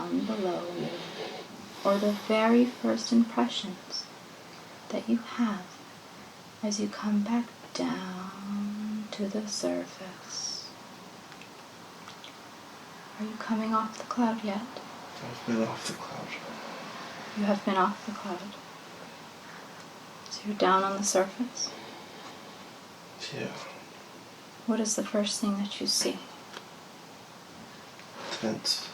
down below you, or the very first impressions that you have as you come back down to the surface. Are you coming off the cloud yet? I've been off the cloud. You have been off the cloud. So you're down on the surface? Yeah. What is the first thing that you see? Tents.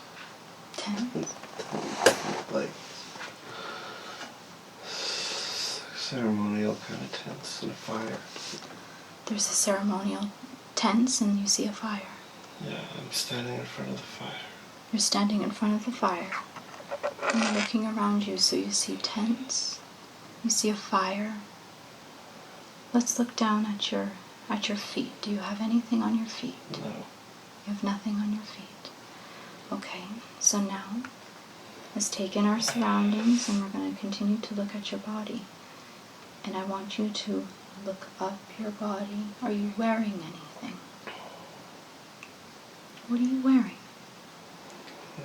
Tents? Like ceremonial kind of tents and a fire. There's a ceremonial tents and you see a fire. Yeah, I'm standing in front of the fire. You're standing in front of the fire. And you're looking around you, so you see tents, you see a fire. Let's look down at your feet. Do you have anything on your feet? No. You have nothing on your feet. Okay, so now let's take in our surroundings and we're going to continue to look at your body. And I want you to look up your body. Are you wearing anything? What are you wearing?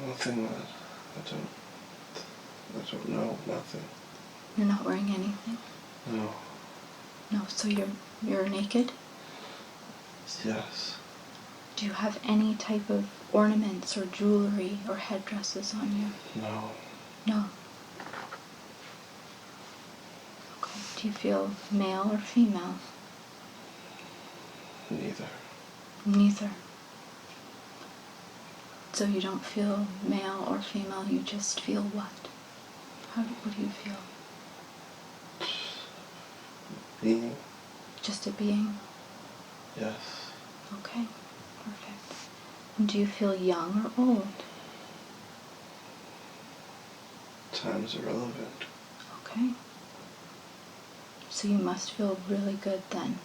Nothing that I don't know, nothing. You're not wearing anything? No. No, so you're naked? Yes. Do you have any type of ornaments or jewelry or headdresses on you? No. No. Okay. Do you feel male or female? Neither. Neither. So you don't feel male or female, you just feel what? What do you feel? Being? Just a being? Yes. Okay, perfect. And do you feel young or old? Time's irrelevant. Okay. So you must feel really good then.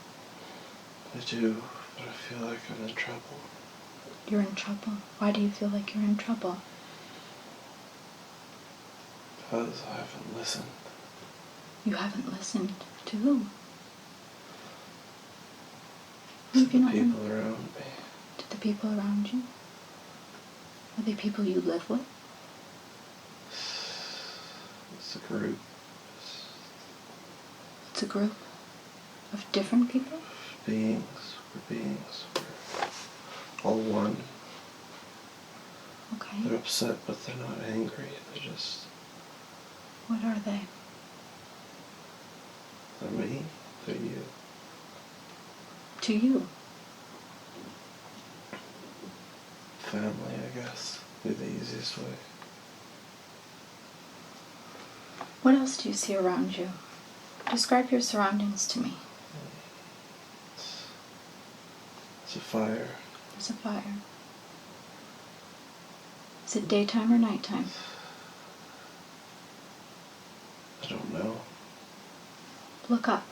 I do, but I feel like I'm in trouble. You're in trouble. Why do you feel like you're in trouble? Because I haven't listened. You haven't listened to who? To the people around me. To the people around you? Are they people you live with? It's a group. It's a group of different people? Beings. We're beings. We're all one. Okay. They're upset, but they're not angry. They're just... What are they? They're me. They're you. To you? Family, I guess. Be the easiest way. What else do you see around you? Describe your surroundings to me. It's a fire. There's a fire. Is it daytime or nighttime? I don't know. Look up.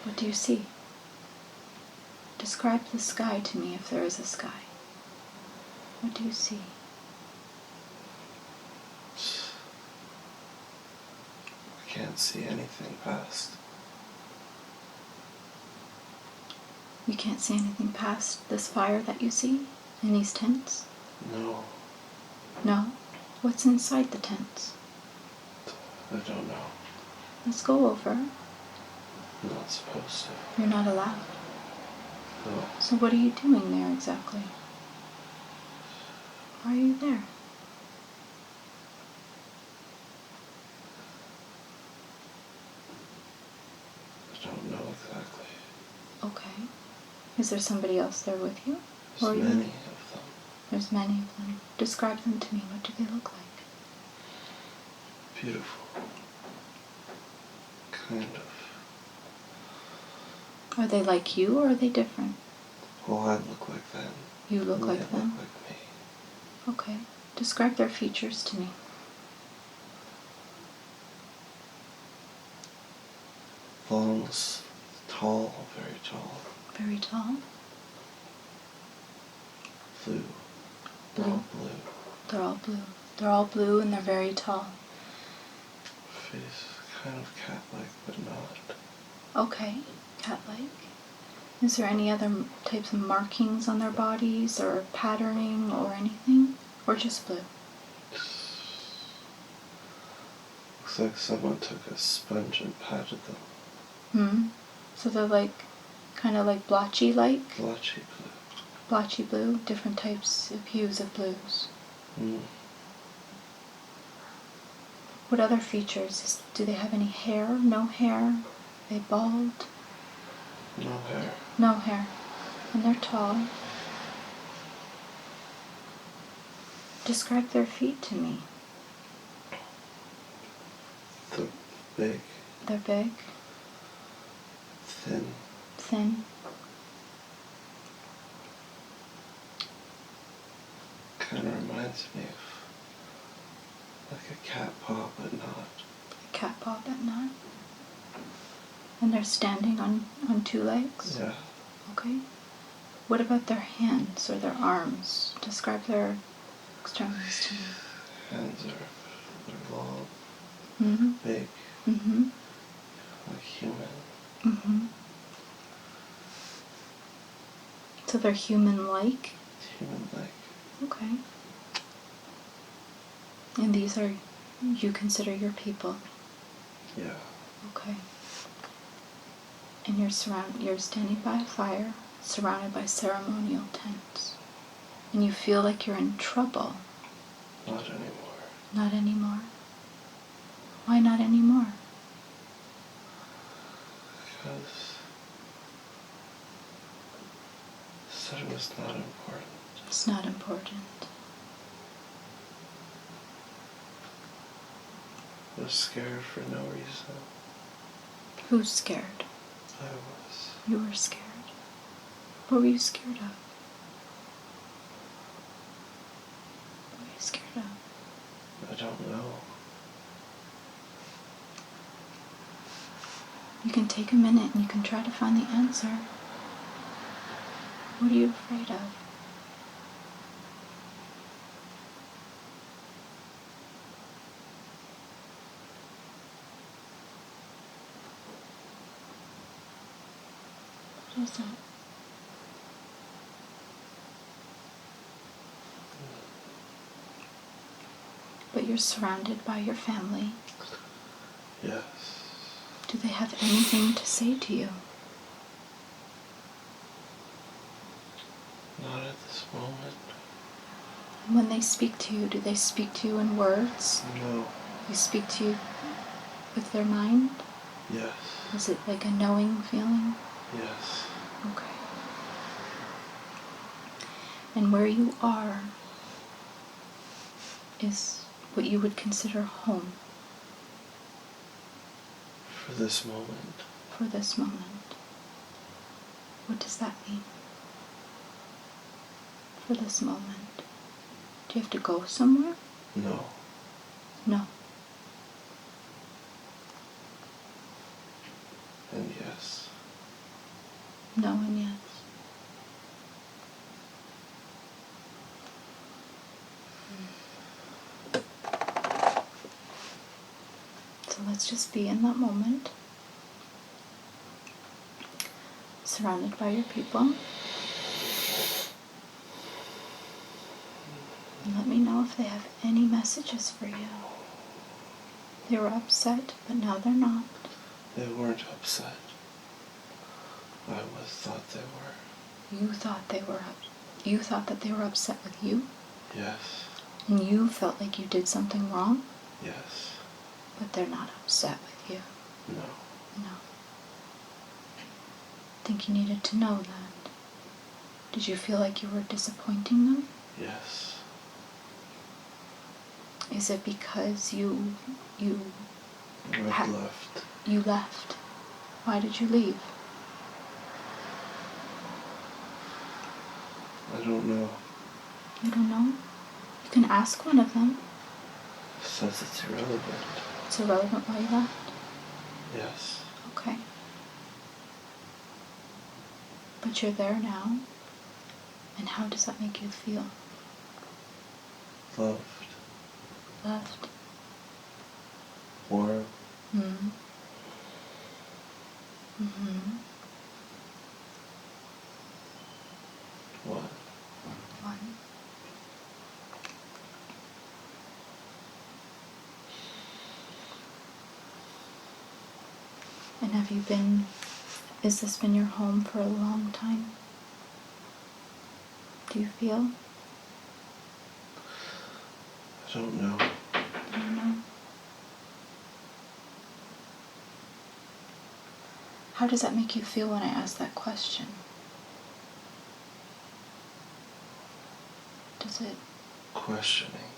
What do you see? Describe the sky to me if there is a sky. What do you see? I can't see anything past. You can't see anything past this fire that you see in these tents? No. No? What's inside the tents? I don't know. Let's go over. I'm not supposed to. You're not allowed. No. So what are you doing there exactly? Why are you there? I don't know exactly. Okay. Is there somebody else there with you? There's Or many you? of them. There's many of them. Describe them to me. What do they look like? Beautiful. Kind of. Are they like you or are they different? Well, I look like them. You look and like they them? look like me. Okay. Describe their features to me. Long, tall, very tall. Very tall? Blue. Blue. All blue. They're all blue. They're all blue and they're very tall. Face kind of cat-like, but not. Okay. Cat-like. Is there any other types of markings on their bodies or patterning or anything? Or just blue? Looks like someone took a sponge and patted them. So they're like, kind of like blotchy-like? Blotchy blue. Blotchy blue, different types of hues of blues. What other features? Do they have any hair? No hair? Are they bald? No hair. No hair. And they're tall. Describe their feet to me. They're big. They're big. Thin. Thin. Kind of reminds me of like a cat paw, but not. A cat paw, but not. And they're standing on two legs? Yeah. Okay. What about their hands or their arms? Describe their extremities to me. Hands are long, big, like human. So they're human-like? Human-like. Okay. And these are, you consider your people? Yeah. Okay. And you're standing by a fire, surrounded by ceremonial tents. And you feel like you're in trouble. Not anymore. Not anymore? Why not anymore? Because I said it was not important. It's not important. I was scared for no reason. Who's scared? I was. You were scared. What were you scared of? What were you scared of? I don't know. You can take a minute and you can try to find the answer. What are you afraid of? What is that? But you're surrounded by your family. Yes. Do they have anything to say to you? Not at this moment. When they speak to you, do they speak to you in words? No. They speak to you with their mind? Yes. Is it like a knowing feeling? Yes. Okay. And where you are is what you would consider home. For this moment. For this moment. What does that mean? For this moment. Do you have to go somewhere? No. No. And yes. No and yes. So let's just be in that moment. Surrounded by your people. And let me know if they have any messages for you. They were upset, but now they're not. They weren't upset. I thought they were. You thought you thought that they were upset with you? Yes. And you felt like you did something wrong? Yes. But they're not upset with you. No. No. I think you needed to know that. Did you feel like you were disappointing them? Yes. Is it because you left. You left? Why did you leave? I don't know. You don't know? You can ask one of them. Says it's irrelevant. It's irrelevant why you left? Yes. Okay. But you're there now. And how does that make you feel? Loved. Loved. Warm. Mm-hmm. Mm-hmm. One. One. And has this been your home for a long time? Do you feel? I don't know. I don't know. How does that make you feel when I ask that question? Does it? Questioning.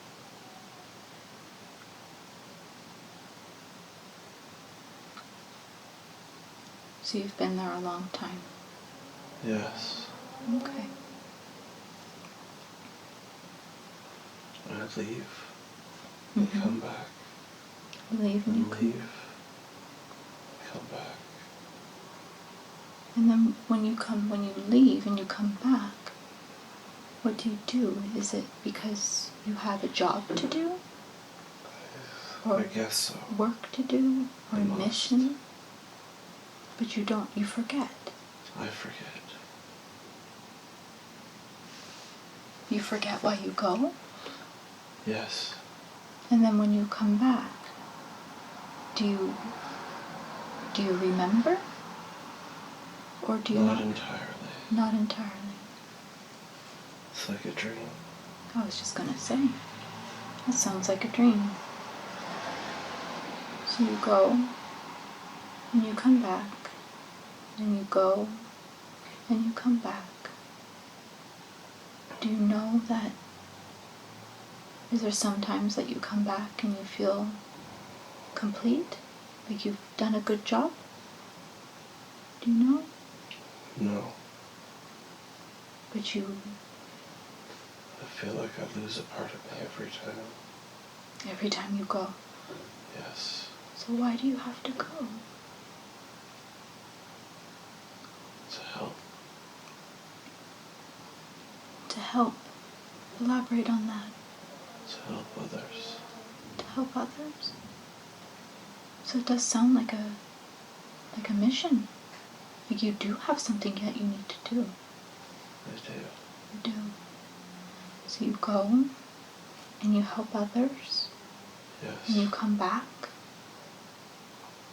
So you've been there a long time? Yes. Okay. I'd leave. Mm-hmm. Come back. Leave and you leave. Come back. And then when you leave and you come back, what do you do? Is it because you have a job to do? Or I guess so. Work to do? Or a must. mission? But you forget. I forget. You forget why you go? Yes. And then when you come back, do you remember? Or do you Not entirely. Not entirely. It's like a dream. I was just gonna say, that sounds like a dream. So you go, and you come back, and you go, and you come back. Do you know that, is there sometimes that you come back and you feel complete? Like you've done a good job? Do you know? No. But I feel like I lose a part of me every time. every time you go. Yes. So why do you have to go? To help. To help. Elaborate on that. To help others. To help others? So it does sound like a mission. Like you do have something that you need to do. I do. You do. So you go and you help others. Yes. And you come back.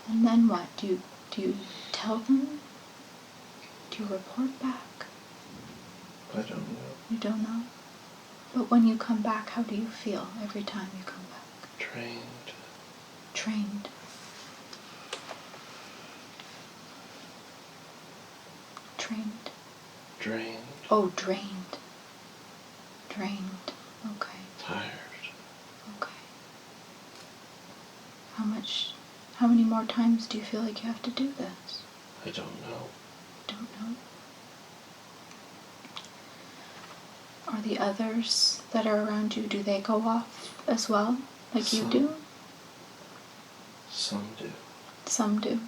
And then what? Do you tell them? Do you report back? I don't know. You don't know? But when you come back, how do you feel every time you come back? Trained. Trained. Trained. Drained. Oh, drained. Drained. Okay. Tired. Okay. How many more times do you feel like you have to do this? I don't know. Don't know. Are the others that are around you, do they go off as well, like you do? Some do. Some do.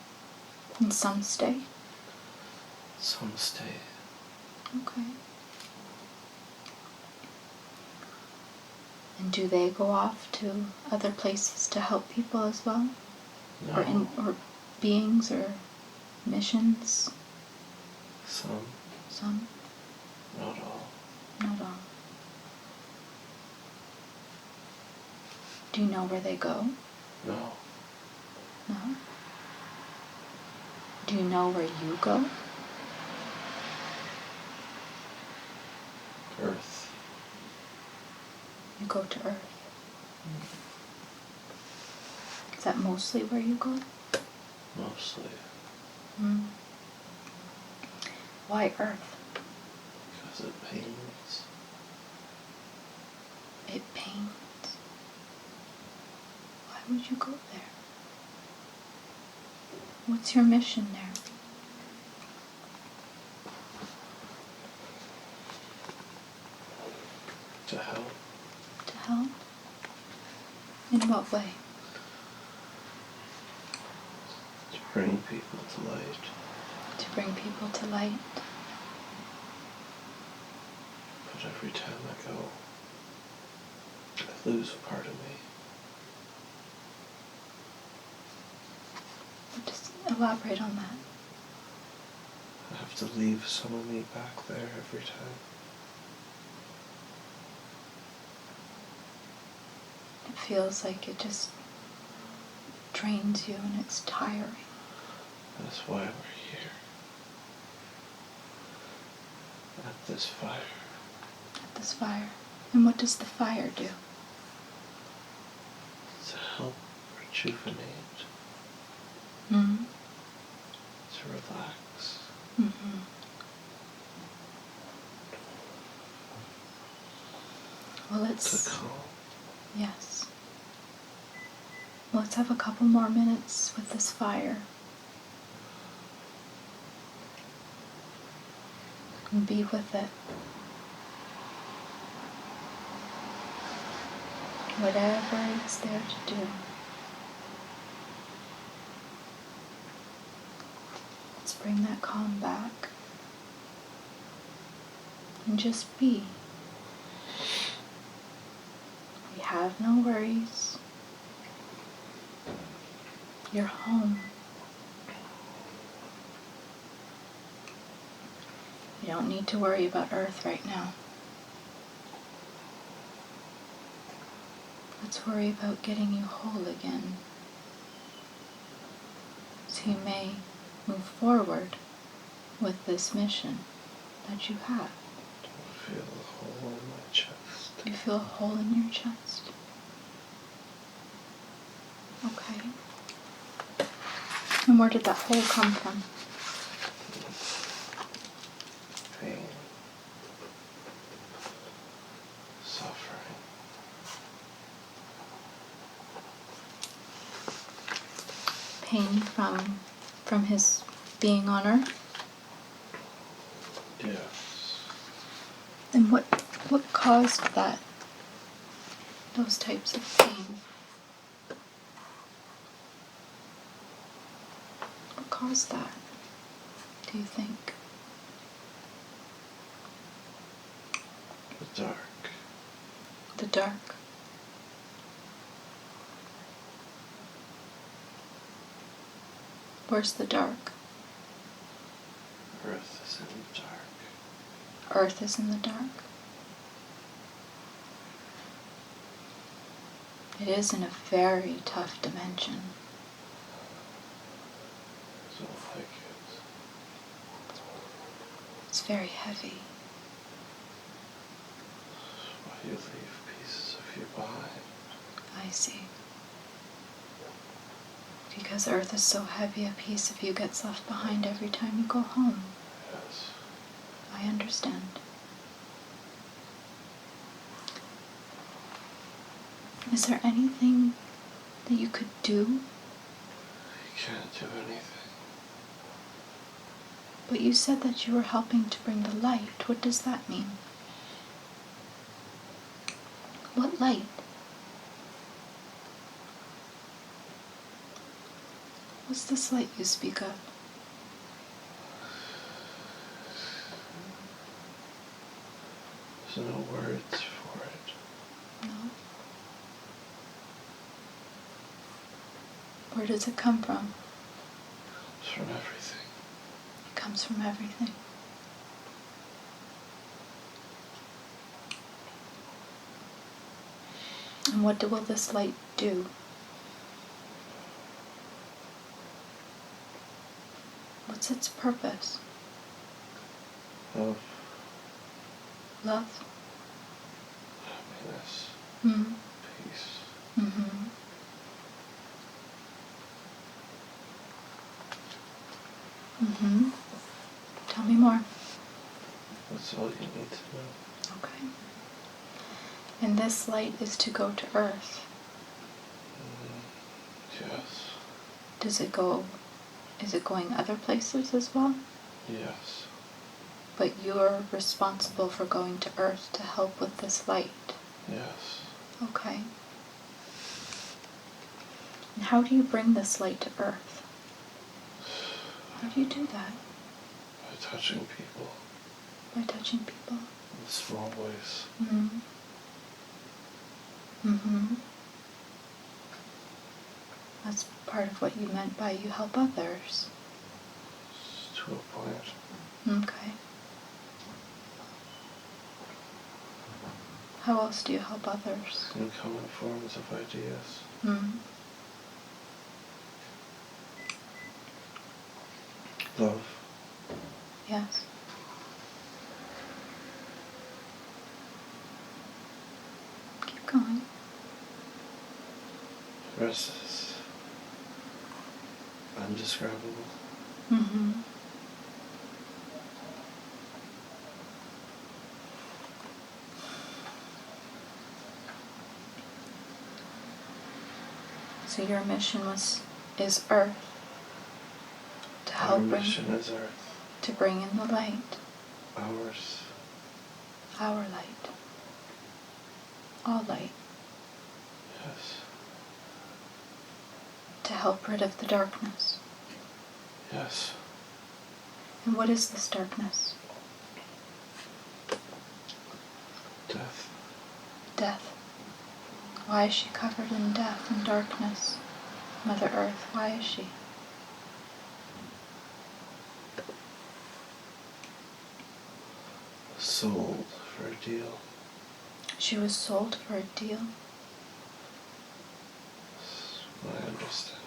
And some stay? Some stay. Okay. And do they go off to other places to help people as well? No. Or beings or missions? Some. Some? Not all. Not all. Do you know where they go? No. No? Do you know where you go? Earth. You go to Earth. Is that mostly where you go? Mostly. Why Earth? Because it pains. It pains. Why would you go there? What's your mission there? To help. To help? In what way? To bring people to light. To bring people to light. But every time I go, I lose a part of me. Just elaborate on that. I have to leave some of me back there every time. It feels like it just drains you and it's tiring. That's why we're here. At this fire. At this fire. And what does the fire do? To help rejuvenate. Mm-hmm. To relax. Mm-hmm. Well, let's... To calm. Yes. Let's have a couple more minutes with this fire. And be with it. Whatever it's there to do. Let's bring that calm back. And just be. We have no worries. You're home. You don't need to worry about Earth right now. Let's worry about getting you whole again. So you may move forward with this mission that you have. I feel a hole in my chest. Do you feel a hole in your chest? Okay. And where did that hole come from? Pain. Suffering. Pain from his being on Earth? Yes. And what caused that? Those types of pain? What caused that, do you think? The dark. The dark. Where's the dark? Earth is in the dark. Earth is in the dark. It is in a very tough dimension. I don't like it. It's very heavy. Why you leave pieces of you behind? I see. Because Earth is so heavy, a piece of you gets left behind every time you go home. Yes. I understand. Is there anything that you could do? You can't do anything. But you said that you were helping to bring the light. What does that mean? What light? What's this light you speak of? There's no words for it. No. Where does it come from? It's from everything. It comes from everything. And what will this light do? What's its purpose? Love. Love? Happiness. Mm-hmm. Peace. Mm-hmm. Mm-hmm. Tell me more. That's all you need to know. Okay. And this light is to go to Earth. Yes. Is it going other places as well? Yes. But you're responsible for going to Earth to help with this light. Yes. Okay. And how do you bring this light to Earth? How do you do that? By touching people. By touching people? In small ways. Mm-hmm. Mm-hmm. That's part of what you meant by you help others. To a point. Okay. How else do you help others? In common forms of ideas. Mm. Love. Yes. Keep going. The rest is undescribable. Mm-hmm. So your mission is Earth, to Our help mission is Earth. to bring in the light, Ours. our light, all light, Yes. to help rid of the darkness. Yes. And what is this darkness? Death. Death. Why is she covered in death and darkness? Mother Earth, why is she? Sold for a deal. She was sold for a deal. That's my understanding.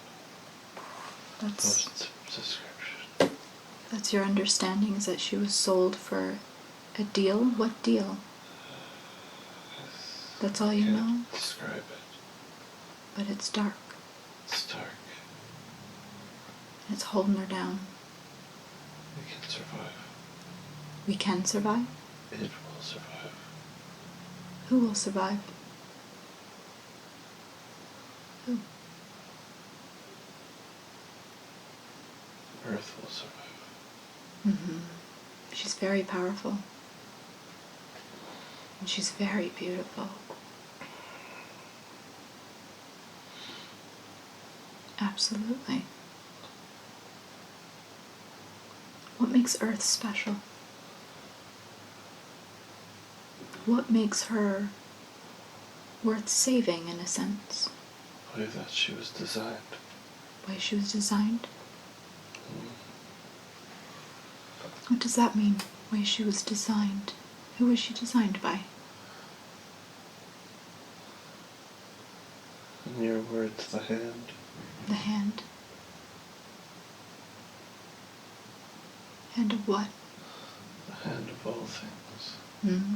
That's Description. That's your understanding, is that she was sold for a deal? What deal? That's all you know? Can't describe it. But it's dark. It's dark. It's holding her down. We can survive. We can survive? It will survive. Who will survive? Who? Earth will survive. Mm-hmm. She's very powerful. And she's very beautiful. Absolutely. What makes Earth special? What makes her worth saving, in a sense? The way that she was designed. The way she was designed? Mm. What does that mean? The way she was designed? Who was she designed by? In your words, the hand. The hand. Hand of what? The hand of all things. Mm-hmm.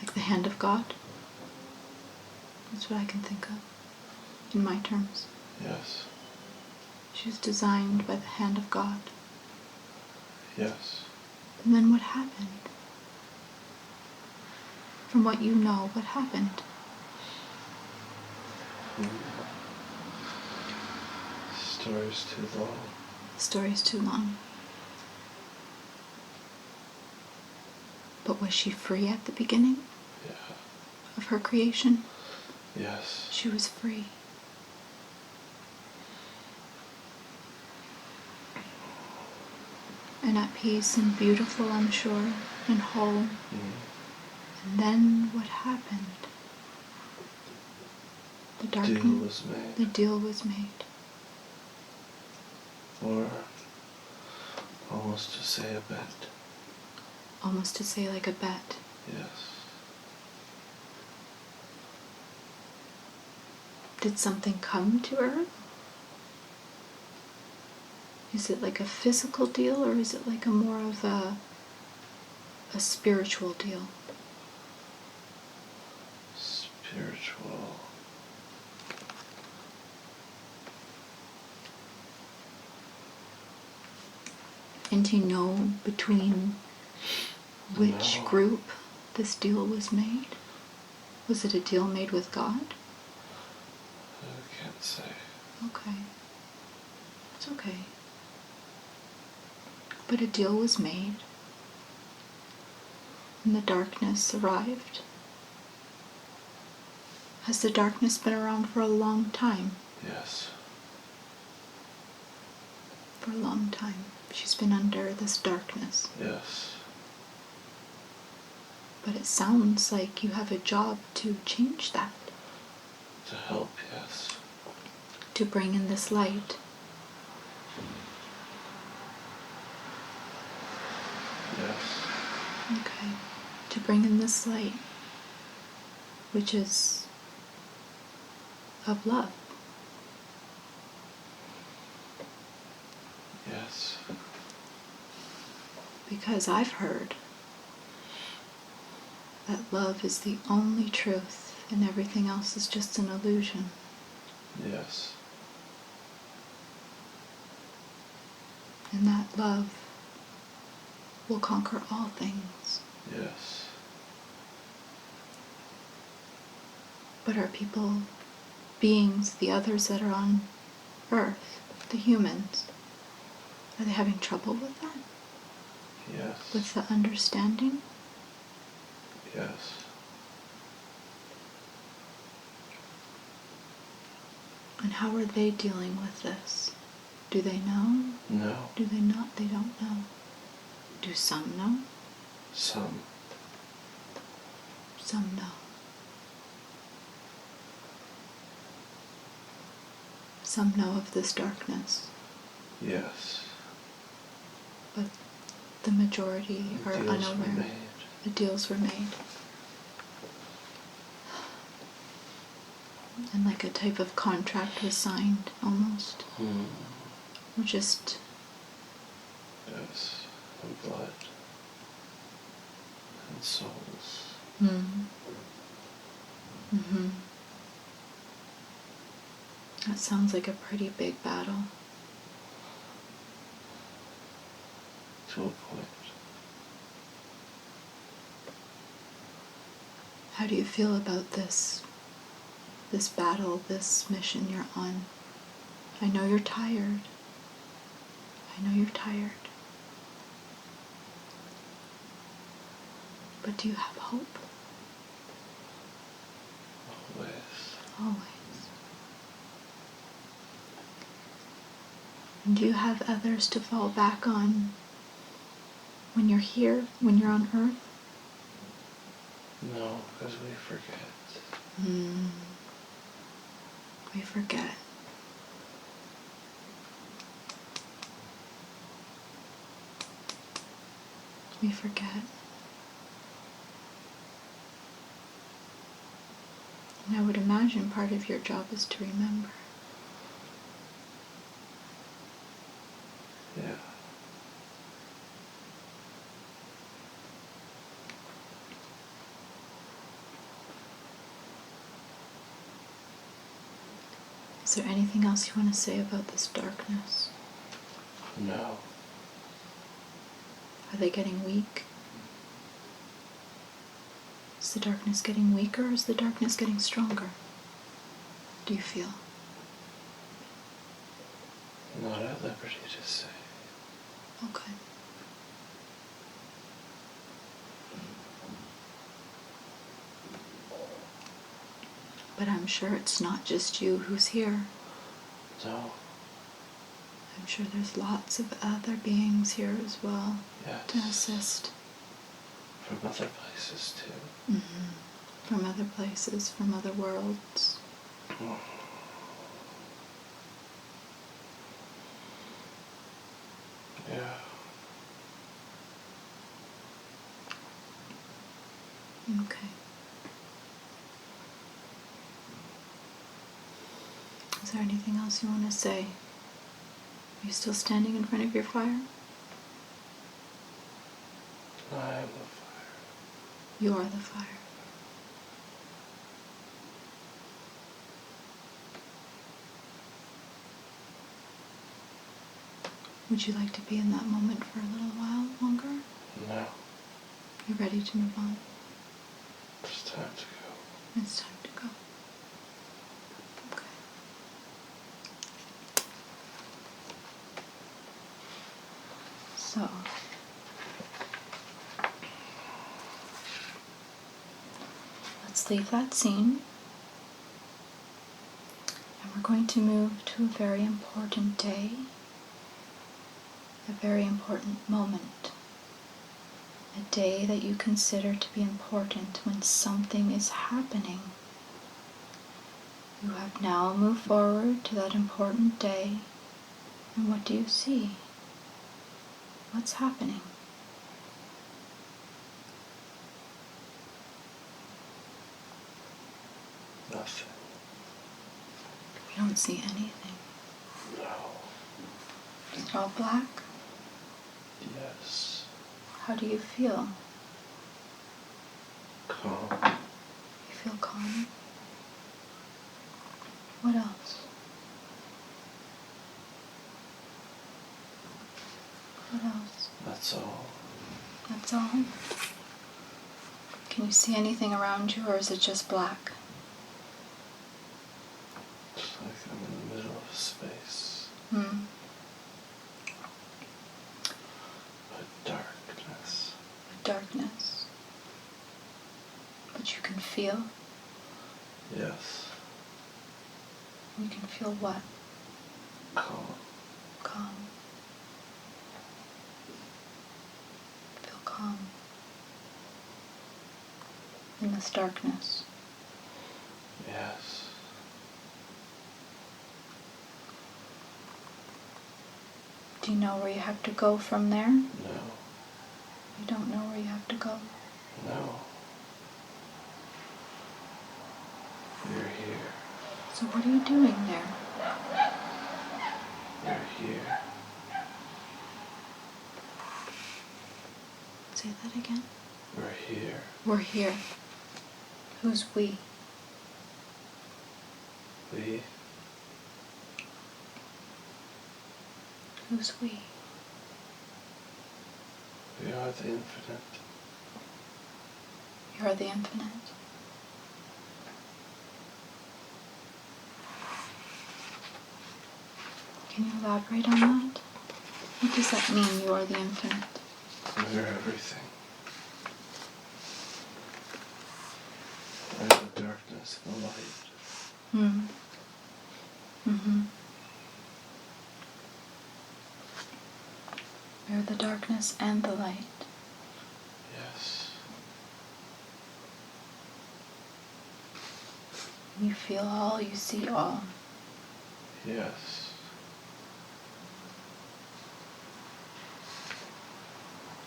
Like the hand of God? That's what I can think of, in my terms. Yes. She was designed by the hand of God. Yes. And then what happened? From what you know, what happened? Story's too long. The story's too long. But was she free at the beginning of her creation? Yes. She was free. And at peace and beautiful, I'm sure, and whole. And then what happened? The darkness. Deal was made. The deal was made. Or almost to say a bet. Almost to say like a bet. Yes. Did something come to her? Is it like a physical deal, or is it like a more of a spiritual deal? Spiritual. And do you know between which group this deal was made? Was it a deal made with God? I can't say. Okay. It's okay. But a deal was made, and the darkness arrived. Has the darkness been around for a long time? Yes. For a long time. She's been under this darkness. Yes. But it sounds like you have a job to change that. To help, yes. To bring in this light. Yes. Okay. To bring in this light, which is of love. Yes. Because I've heard that love is the only truth and everything else is just an illusion. Yes. And that love will conquer all things. Yes. But are people, beings, the others that are on Earth, the humans, are they having trouble with that? Yes. With the understanding? Yes. And how are they dealing with this? Do they know? No. Do they not? They don't know. Do some know? Some. Some know. Some know of this darkness, Yes. but the majority The are deals were unaware. made. The deals were made. And like a type of contract was signed, almost. Or just... Yes. And blood. And souls. Mm-hmm. That sounds like a pretty big battle. To a point. How do you feel about this battle, this mission you're on? I know you're tired. I know you're tired. But do you have hope? Always. Always. And do you have others to fall back on when you're here, when you're on Earth? No, because we forget. We forget. We forget. And I would imagine part of your job is to remember. Yeah. Is there anything else you want to say about this darkness? No. Are they getting weak? Is the darkness getting weaker or is the darkness getting stronger? Do you feel? Not at liberty to say. Okay. But I'm sure it's not just you who's here. No. I'm sure there's lots of other beings here as well. Yes. To assist. From other places too. Mm-hmm. From other places, from other worlds. Yeah. Okay. Is there anything else you want to say? Are you still standing in front of your fire? I am the fire. You are the fire. Would you like to be in that moment for a little while longer? No. You ready to move on? It's time to go. It's time to go. Okay. So, let's leave that scene. And we're going to move to a very important day, a very important moment. A day that you consider to be important when something is happening. You have now moved forward to that important day, and what do you see? What's happening? Nothing. You don't see anything. No. Is it all black? Yes. How do you feel? Calm. You feel calm? What else? What else? That's all. That's all? Can you see anything around you, or is it just black? It's like I'm in the middle of space. But darkness. Darkness. But you can feel? Yes. You can feel what? Calm. Calm. Feel calm. In this darkness. Yes. Do you know where you have to go from there? No. You don't know where you have to go? No. We're here. So what are you doing there? We're here. Say that again. We're here. We're here. Who's we? We. Who's we? We are the infinite. You are the infinite. Can you elaborate on that? What does that mean, you are the infinite? We're everything. We're the darkness and the light. You're the darkness and the light. Yes. You feel all, you see all. Yes.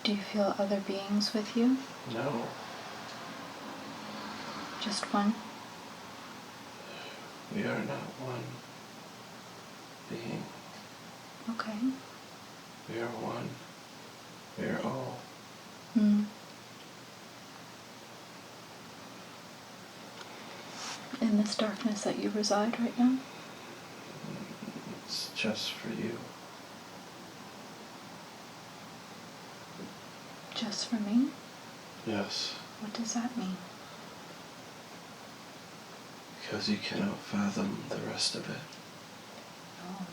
Do you feel other beings with you? No. Just one? We are not one being. Okay. We are one. We are all. In this darkness that you reside right now? It's just for you. Just for me? Yes. What does that mean? Because you cannot fathom the rest of it. No.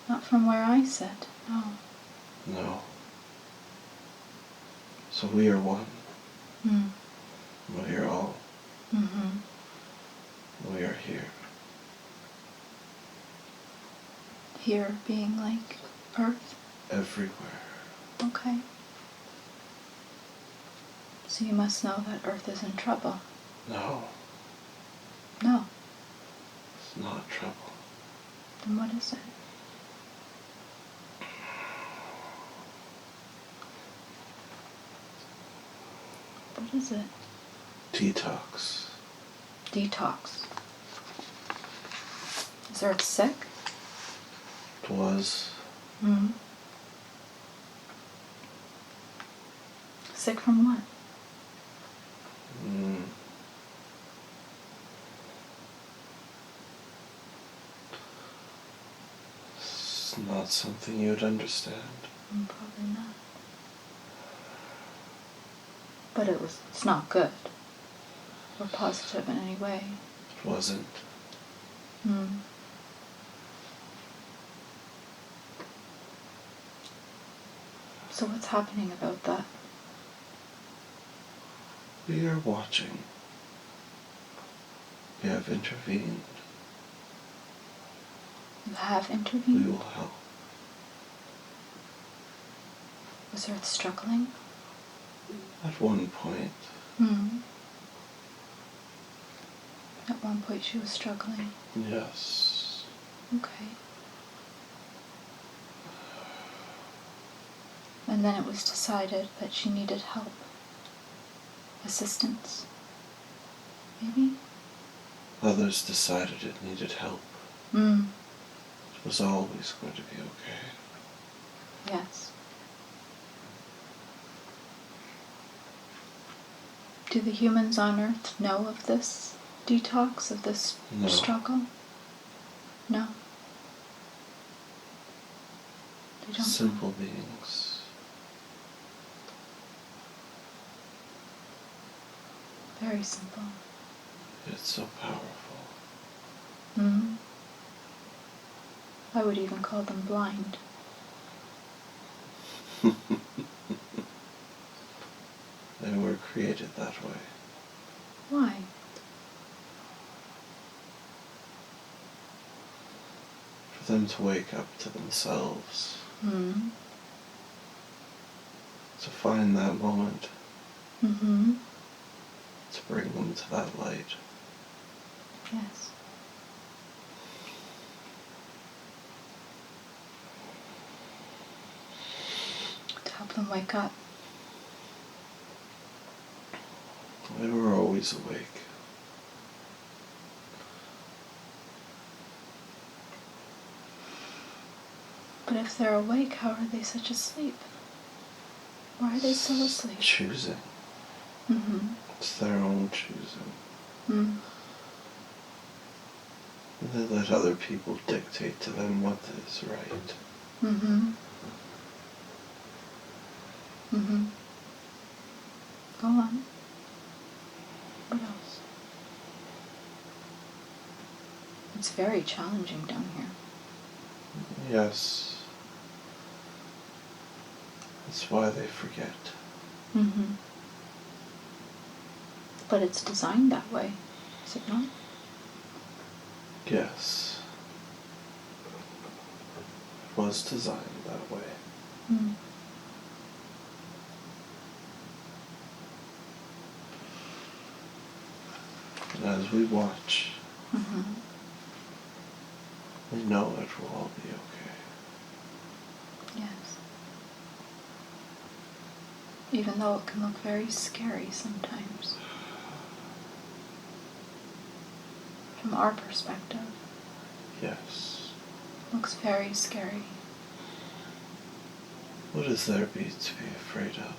Not from where I sit, no. No. So we are one. We are all. We are here. Here being like Earth? Everywhere. Okay. So you must know that Earth is in trouble. No. No. It's not trouble. Then what is it? What is it? Detox. Detox. Is Earth sick? It was. Sick from what? It's not something you'd understand. Probably not. But it's not good. Or positive in any way. It wasn't. So what's happening about that? We are watching. We have intervened. You have We intervened? will help. Was Earth struggling? At one point. At one point she was struggling. Yes. Okay. And then it was decided that she needed help. Assistance. Maybe? Others decided it needed help. was always going to be okay. Yes. Do the humans on Earth know of this detox, of this struggle? No. They don't. Simple beings. Very simple. It's so powerful. Mm-hmm. I would even call them blind. They were created that way. Why? For them to wake up to themselves. Mm-hmm. To find that moment. Mm-hmm. To bring them to that light. Yes. To help them wake up. They were always awake. But if they're awake, how are they such asleep? Why are they still asleep? Choosing. Mm-hmm. It's their own choosing. Mm. And they let other people dictate to them what is right. Mm-hmm. Mm-hmm. Go on. What else? It's very challenging down here. Yes. That's why they forget. Mm-hmm. But it's designed that way, is it not? Yes. It was designed that way. Mm. And as we watch, Mm-hmm. we know it will all be okay. Yes. Even though it can look very scary sometimes. From our perspective. Yes. It looks very scary. What is there to be afraid of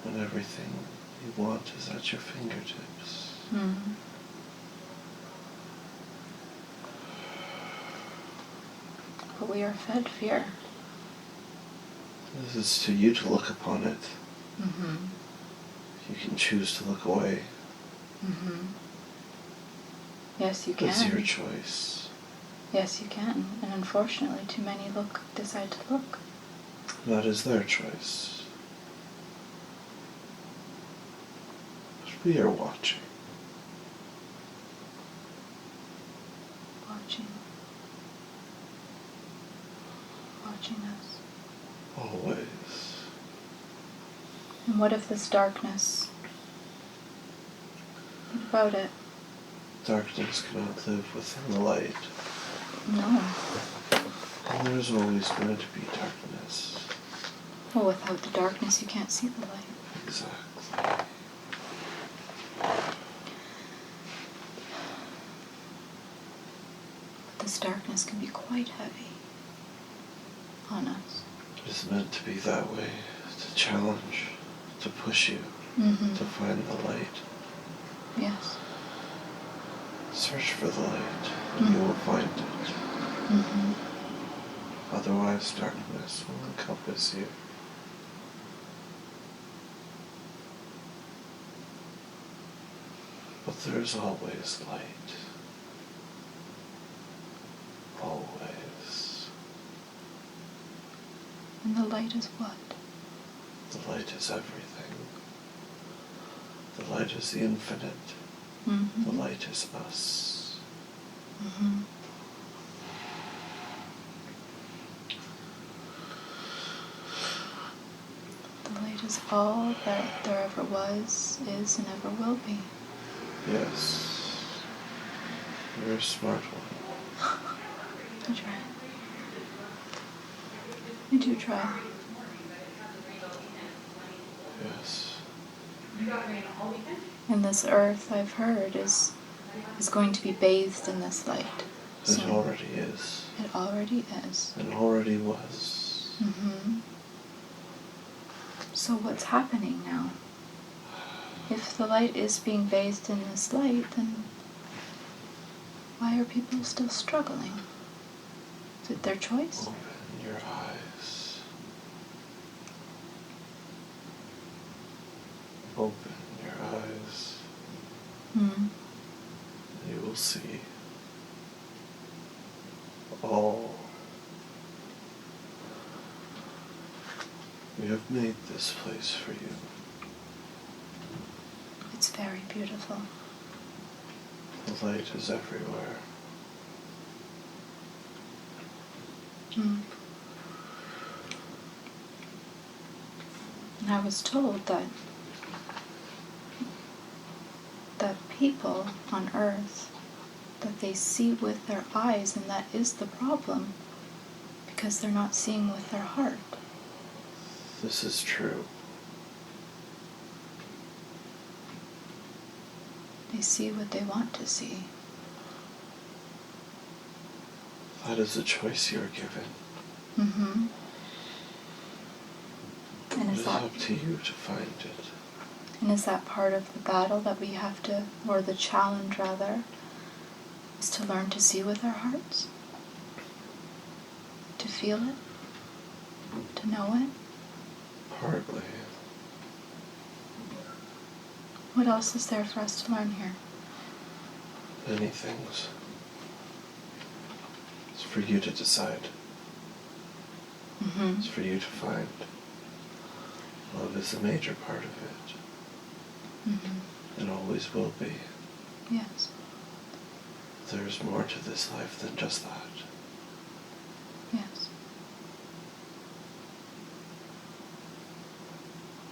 when everything you want is at your fingertips? Mm-hmm. But we are fed fear. This is to you to look upon it. Mm-hmm. You can choose to look away. Mm-hmm. Yes, you can. It's your choice. Yes, you can. And unfortunately, too many decide to look. That is their choice. But we are watching. Watching. Watching us. Always. And what if this darkness? What about it? Darkness cannot live within the light. No. And there's always going to be darkness. Well, without the darkness, you can't see the light. Exactly. But this darkness can be quite heavy on us. It is meant to be that way, to challenge, to push you, Mm-hmm. to find the light. Yes. Search for the light, and you will find it. Mm-hmm. Otherwise, darkness will encompass you. But there's always light. Always. And the light is what? The light is everything. The light is the infinite. Mm-hmm. The light is us. Mm-hmm. The light is all that there ever was, is, and ever will be. Yes. You're a smart one. I try. I do try. Yes. And this earth, I've heard, is going to be bathed in this light. It already is. It already is. It already was. Mm-hmm. So what's happening now? If the light is being bathed in this light, then why are people still struggling? Is it their choice? Open your eyes. Open your eyes. Hmm. You will see all. We have made this place for you. It's very beautiful. The light is everywhere. Hmm. And I was told that people on Earth, that they see with their eyes, and that is the problem, because they're not seeing with their heart. This is true. They see what they want to see. That is a choice you're given. Mm-hmm. And It is up to you to find it. And is that part of the battle that we have to, or the challenge rather, is to learn to see with our hearts? To feel it? To know it? Partly. What else is there for us to learn here? Many things. It's for you to decide. Mm-hmm. It's for you to find. Love is a major part of it. Mm-hmm. And always will be. Yes. There's more to this life than just that. Yes.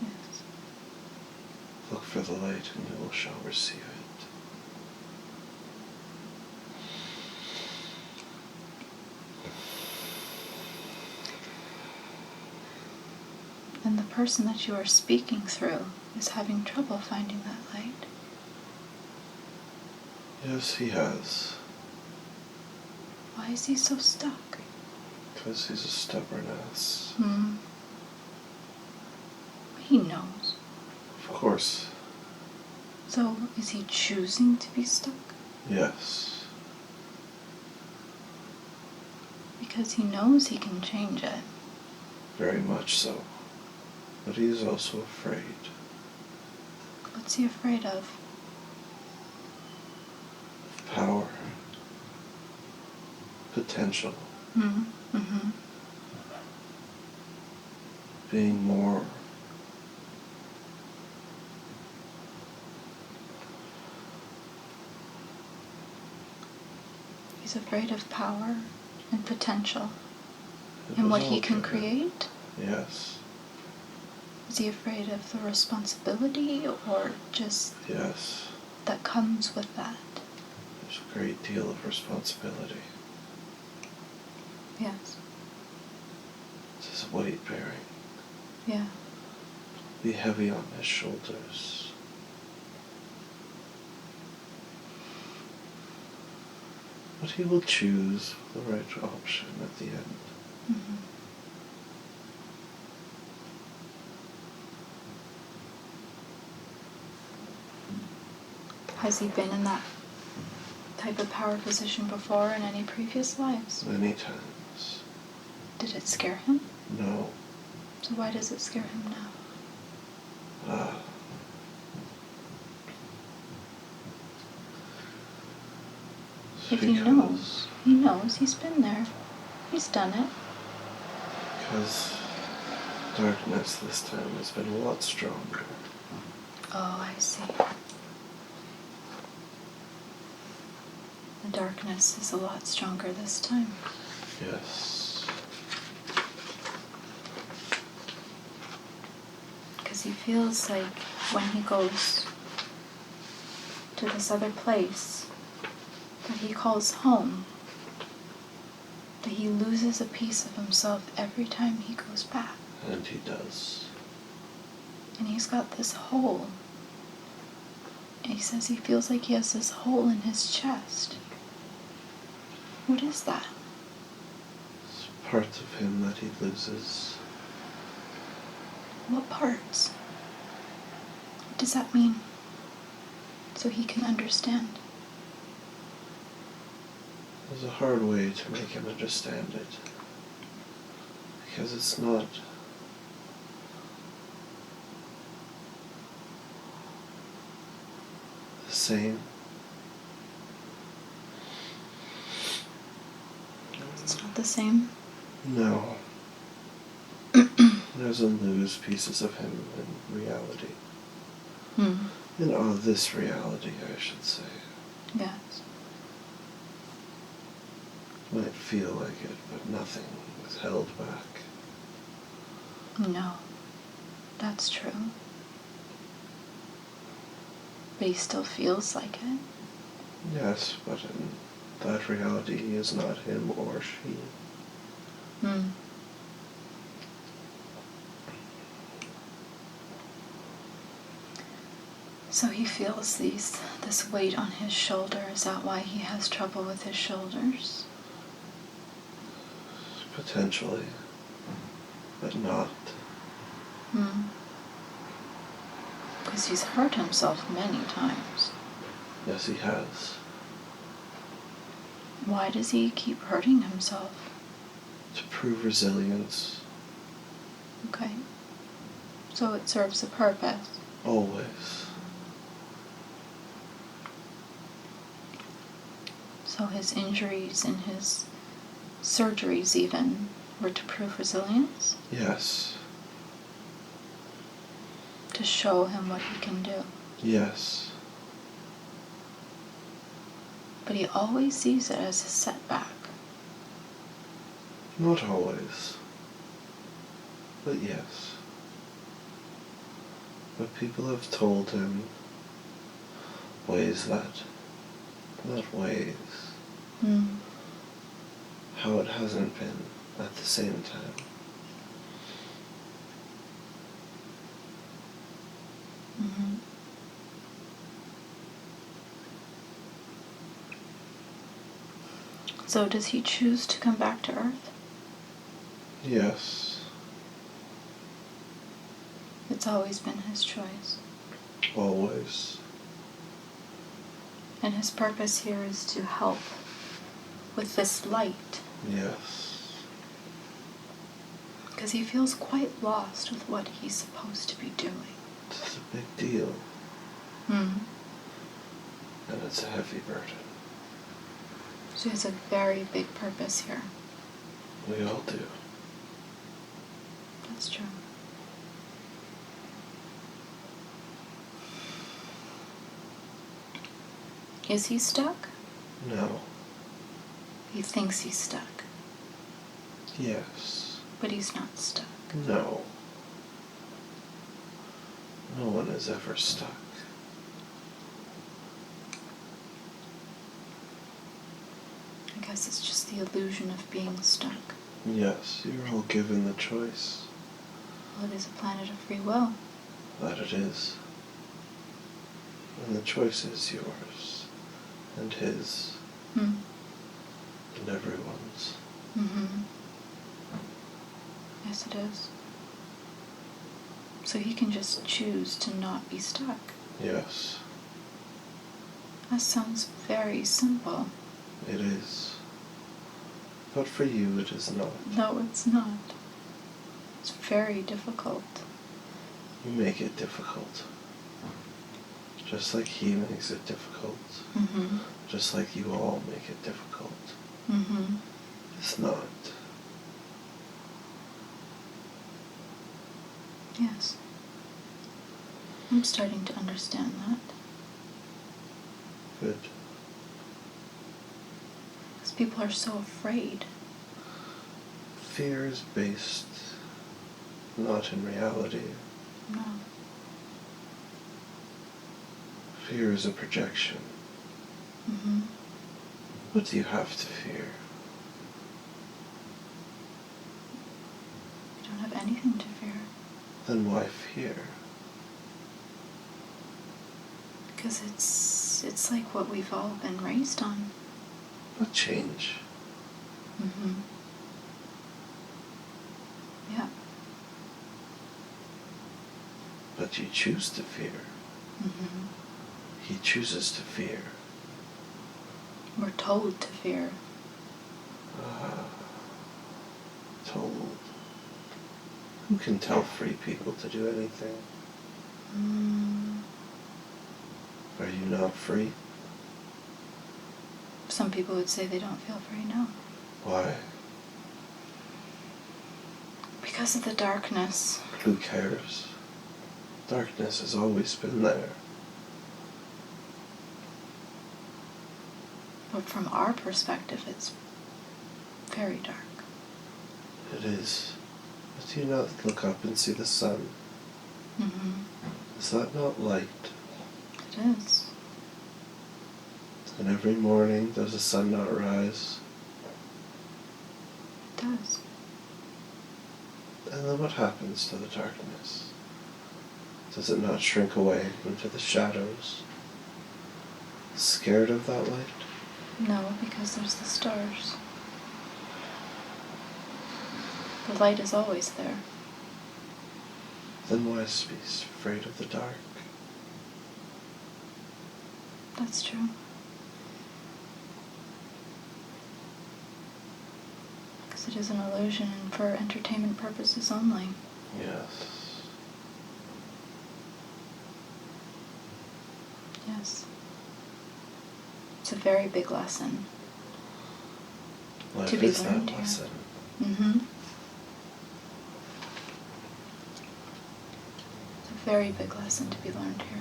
Yes. Look for the light and you shall receive it. And the person that you are speaking through is having trouble finding that light. Yes, he has. Why is he so stuck? Because he's a stubborn ass. Hmm. He knows. Of course. So, is he choosing to be stuck? Yes. Because he knows he can change it. Very much so. But he is also afraid. What's he afraid of? Power. Potential. Mm-hmm. Being more. He's afraid of power and potential. It And was what all he can given. create? Yes. Is he afraid of the responsibility, or just Yes. that comes with that? There's a great deal of responsibility. Yes. It's his weight bearing. Yeah. Be heavy on his shoulders. But he will choose the right option at the end. Mm-hmm. Has he been in that type of power position before in any previous lives? Many times. Did it scare him? No. So why does it scare him now? If he knows he's been there. He's done it. Because darkness this time has been a lot stronger. Oh, I see. The darkness is a lot stronger this time. Yes. Because he feels like when he goes to this other place that he calls home, that he loses a piece of himself every time he goes back. And he does. And he's got this hole. And he says he feels like he has this hole in his chest. What is that? It's parts of him that he loses. What parts? What does that mean? So he can understand. There's a hard way to make him understand it. Because it's not the same. It's not the same. No. He doesn't lose pieces of him in reality. In this reality, I should say. Yes. Might feel like it, but nothing is held back. No. That's true. But he still feels like it. Yes, but in that reality, he is not him or she. So he feels this weight on his shoulder. Is that why he has trouble with his shoulders? Potentially, but not. Because he's hurt himself many times. Yes, he has. Why does he keep hurting himself? To prove resilience. Okay. So it serves a purpose. Always. So his injuries and his surgeries even were to prove resilience? Yes. To show him what he can do. Yes. But he always sees it as a setback. Not always. But yes. But people have told him ways that, not ways, how it hasn't been at the same time. So does he choose to come back to Earth? Yes. It's always been his choice. Always. And his purpose here is to help with this light. Yes. Because he feels quite lost with what he's supposed to be doing. It's a big deal. And it's a heavy burden. So he has a very big purpose here. We all do. That's true. Is he stuck? No. He thinks he's stuck. Yes. But he's not stuck. No. No one is ever stuck. I guess it's just the illusion of being stuck. Yes, you're all given the choice. Well, it is a planet of free will. That it is. And the choice is yours. And his. And everyone's. Yes, it is. So he can just choose to not be stuck. Yes. That sounds very simple. It is. But for you it is not. No, it's not. It's very difficult. You make it difficult. Just like he makes it difficult. Just like you all make it difficult. It's not. Yes. I'm starting to understand that. Good. Because people are so afraid. Fear is based not in reality. No. Fear is a projection. What do you have to fear? You don't have anything to fear. Then why fear? Because it's like what we've all been raised on. What change? Mm-hmm. Yeah. But you choose to fear. Mm-hmm. He chooses to fear. We're told to fear. Told. Who can tell free people to do anything? Are you not free? Some people would say they don't feel free now. Why? Because of the darkness. Who cares? Darkness has always been there. But from our perspective, it's very dark. It is. But do you not look up and see the sun? Mm-hmm. Is that not light? It is. And every morning does the sun not rise? It does. And then what happens to the darkness? Does it not shrink away into the shadows? Scared of that light? No, because there's the stars. The light is always there. Then why be afraid of the dark? That's true. Because it is an illusion and for entertainment purposes only. Yes. Yes. It's a very big lesson. Life to be is learned that here. lesson. Mm-hmm. It's a very big lesson to be learned here.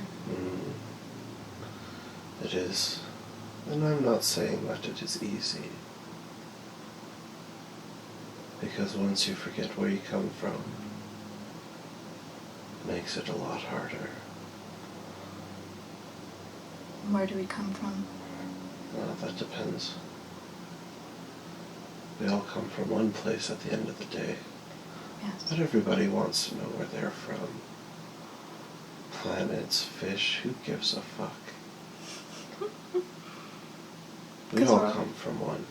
It is. And I'm not saying that it is easy. Because once you forget where you come from, it makes it a lot harder. Where do we come from? Well, that depends. We all come from one place at the end of the day. Yes. But everybody wants to know where they're from. Planets, fish, who gives a fuck? We all come from one.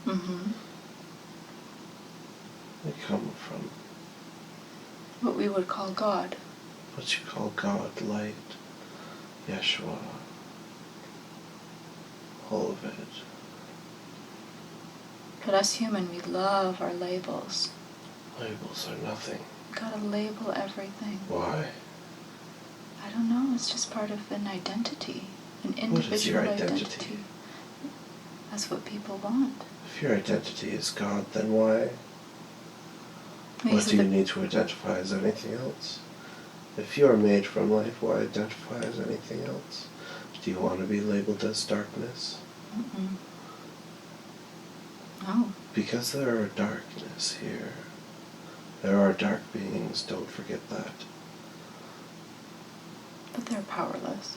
Mm-hmm. We come from What we would call God. what you call God, light, Yeshua, all of it. But us human, we love our labels. Labels are nothing. Gotta label everything. Why? I don't know, it's just part of an identity. An individual What is your identity? That's what people want. If your identity is God, then why? Maybe What do you need to identify as anything else? If you are made from light, why identify as anything else? Do you want to be labeled as darkness? Mm-mm. No. Because there are darkness here. There are dark beings, don't forget that. But they're powerless.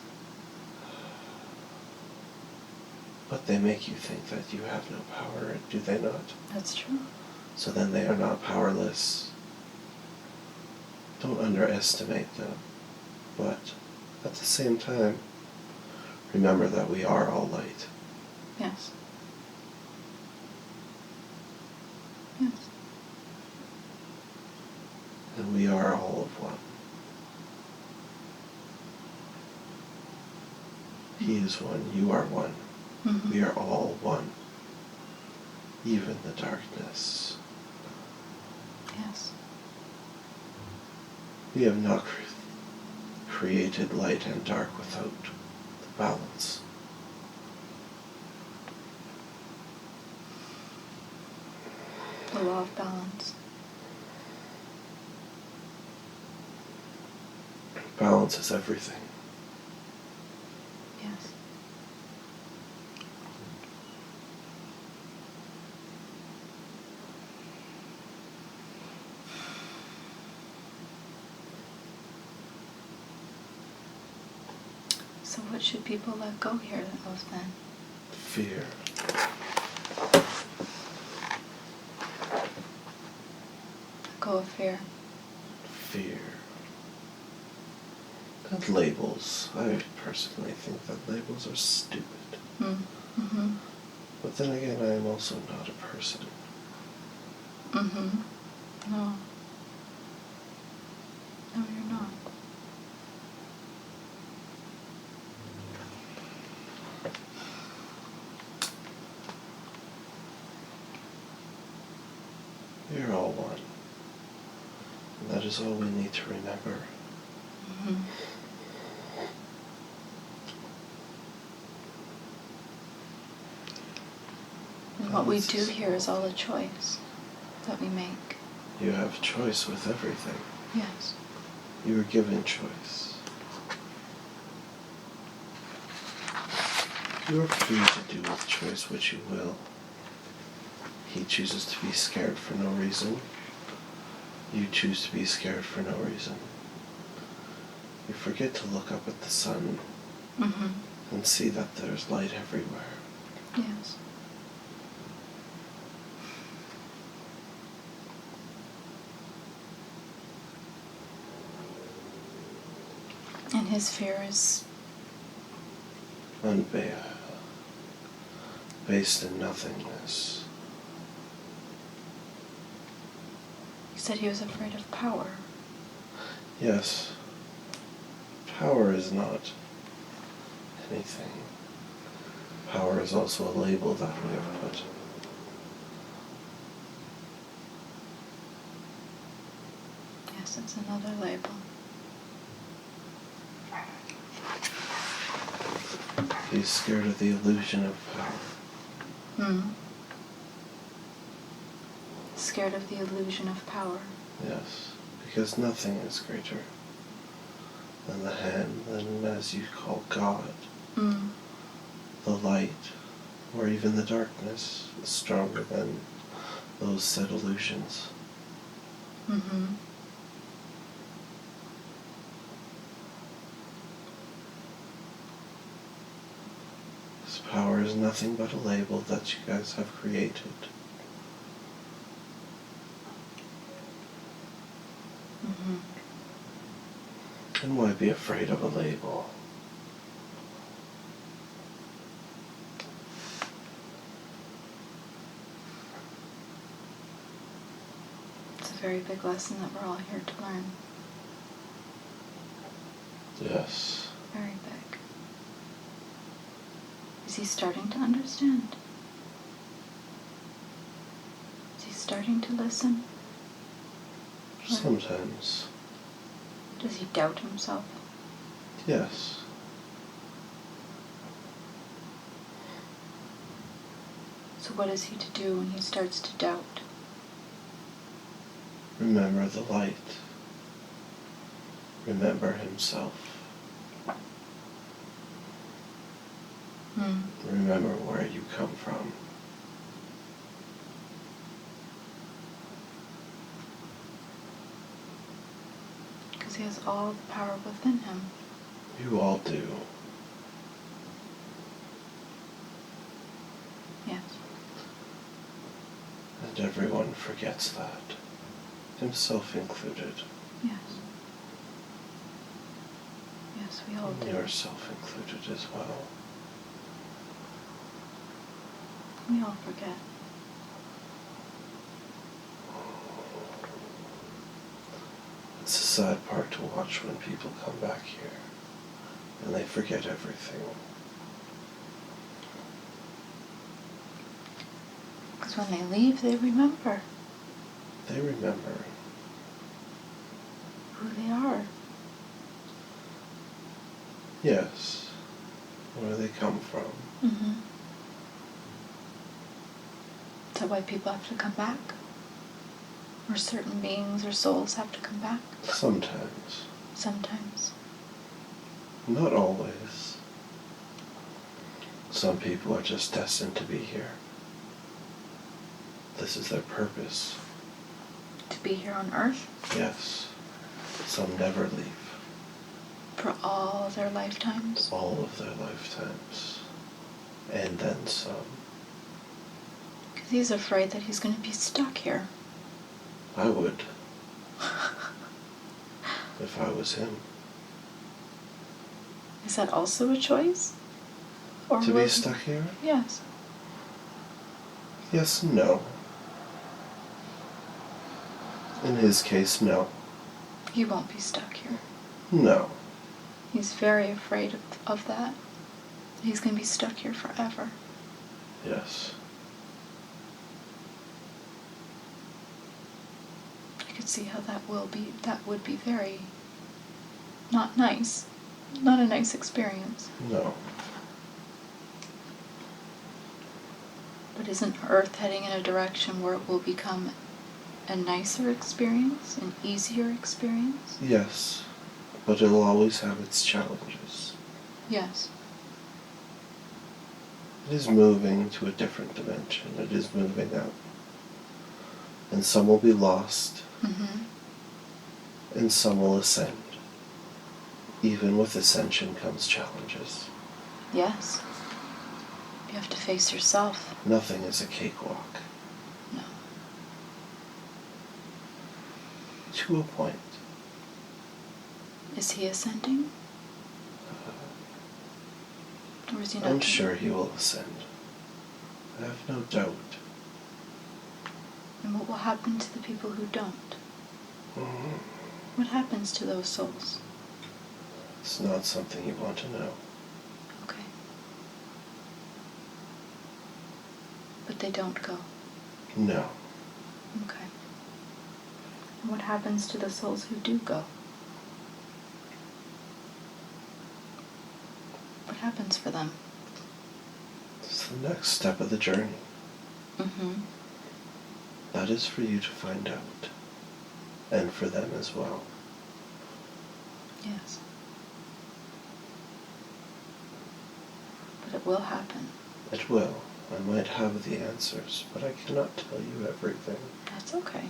But they make you think that you have no power, do they not? That's true. So then they are not powerless. Don't underestimate them. But at the same time, remember that we are all light. Yes. Yes. And we are all of one. He is one, you are one. Mm-hmm. We are all one. Even the darkness. Yes. We have not created light and dark without the balance. The law of balance. Balance is everything. Yes. So what should people let go here of then? Fear. Let go of fear. Fear. And labels. I personally think that labels are stupid. Mm-hmm. But then again, I am also not a person. Mm-hmm. No. No, you're not. You're all one. And that is all we need to remember. Mm-hmm. And what we do here is all a choice that we make. You have choice with everything. Yes. You are given choice. You are free to do with choice what you will. He chooses to be scared for no reason. You choose to be scared for no reason. You forget to look up at the sun and see that there's light everywhere. Yes. And his fear is based in nothingness. he said he was afraid of power. Yes, power is not anything. Power is also a label that we have put. Yes, it's another label. He's scared of the illusion of power. Scared of the illusion of power. Yes, because nothing is greater than the hand, than as you call God. The light, or even the darkness, is stronger than those said illusions. This power is nothing but a label that you guys have created. And why be afraid of a label? It's a very big lesson that we're all here to learn. Yes. Very big. Is he starting to understand? Is he starting to listen? Sometimes. Does he doubt himself? Yes. So what is he to do when he starts to doubt? Remember the light. Remember himself. Remember where you come from. Because he has all the power within him. You all do. Yes. And everyone forgets that. Himself included. Yes. Yes, we all do. Yourself included as well. We all forget. It's a sad part to watch when people come back here and they forget everything. Because when they leave, they remember They remember. who they are. Yes. Where they come from. Is that why people have to come back? Or certain beings or souls have to come back? Sometimes. Sometimes. Not always. Some people are just destined to be here. This is their purpose. To be here on Earth? Yes. Some never leave. For all their lifetimes? All of their lifetimes. And then some. Because he's afraid that he's going to be stuck here. I would. If I was him. Is that also a choice? Or To be stuck here? Yes. Yes and no. In his case, no. He won't be stuck here. No. He's very afraid of that. He's going to be stuck here forever. Yes. I could see how that would be very not nice. Not a nice experience. No. But isn't Earth heading in a direction where it will become a nicer experience, an easier experience? Yes. But it'll always have its challenges. Yes. It is moving to a different dimension. It is moving out. And some will be lost. Mm-hmm. And some will ascend. Even with ascension comes challenges. Yes. You have to face yourself. Nothing is a cakewalk. No. To a point. Is he ascending? Or is he not? I'm sure he will ascend. I have no doubt. And what will happen to the people who don't? Mm-hmm. What happens to those souls? It's not something you want to know. Okay. But they don't go? No. Okay. And what happens to the souls who do go? What happens for them? It's the next step of the journey. Mm-hmm. That is for you to find out. And for them as well. Yes. But it will happen. It will. I might have the answers, but I cannot tell you everything. That's okay.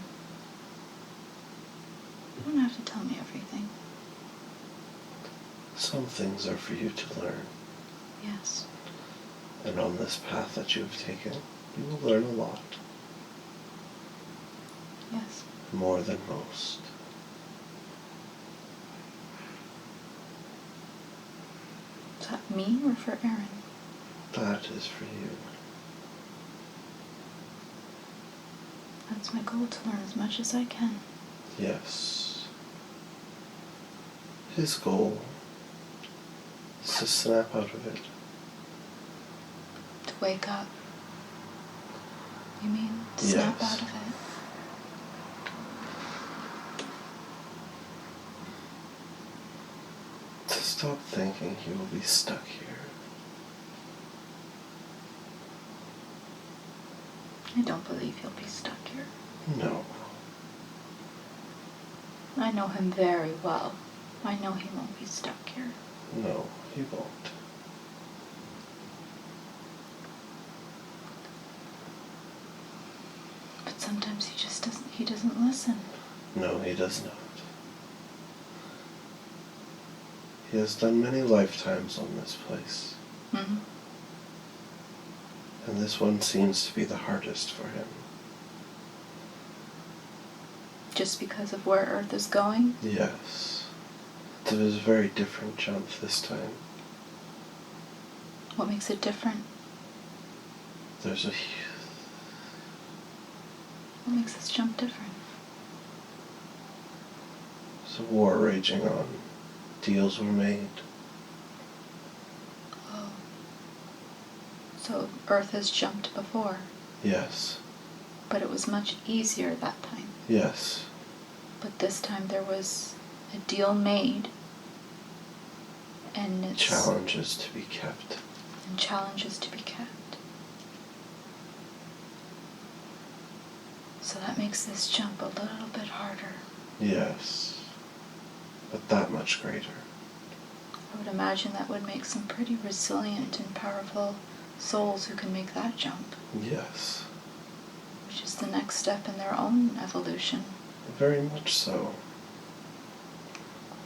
You don't have to tell me everything. Some things are for you to learn. Yes. And on this path that you have taken, you will learn a lot. Yes. More than most. Is that me or for Aaron? That is for you. That's my goal, to learn as much as I can. Yes. His goal is to snap out of it. To wake up. You mean to snap Yes. out of it? To stop thinking he will be stuck here. I don't believe he'll be stuck here. No. I know him very well. I know he won't be stuck here. No, he won't. But sometimes he doesn't listen. No, he does not. He has done many lifetimes on this place. Mm-hmm. And this one seems to be the hardest for him. Just because of where Earth is going? Yes. It was a very different jump this time. What makes it different? There's a... What makes this jump different? There's a war raging on. Deals were made. Oh. So Earth has jumped before, Yes. but it was much easier that time. Yes. But this time there was a deal made, and it's... Challenges to be kept. And challenges to be kept. So that makes this jump a little bit harder. Yes. But that much greater. I would imagine that would make some pretty resilient and powerful souls who can make that jump. Yes. Which is the next step in their own evolution. Very much so.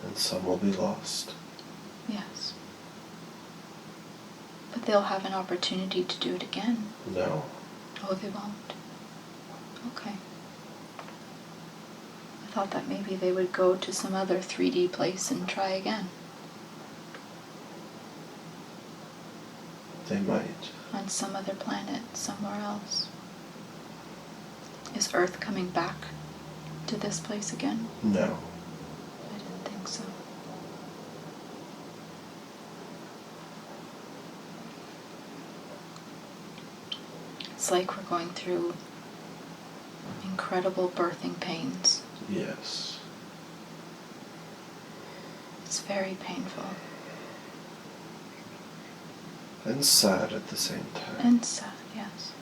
And some will be lost. Yes. But they'll have an opportunity to do it again. No. Oh, they won't. Okay. I thought that maybe they would go to some other 3D place and try again. They might. On some other planet, somewhere else. Is Earth coming back to this place again? No. I didn't think so. It's like we're going through incredible birthing pains. Yes. It's very painful. And sad at the same time. And sad, yes.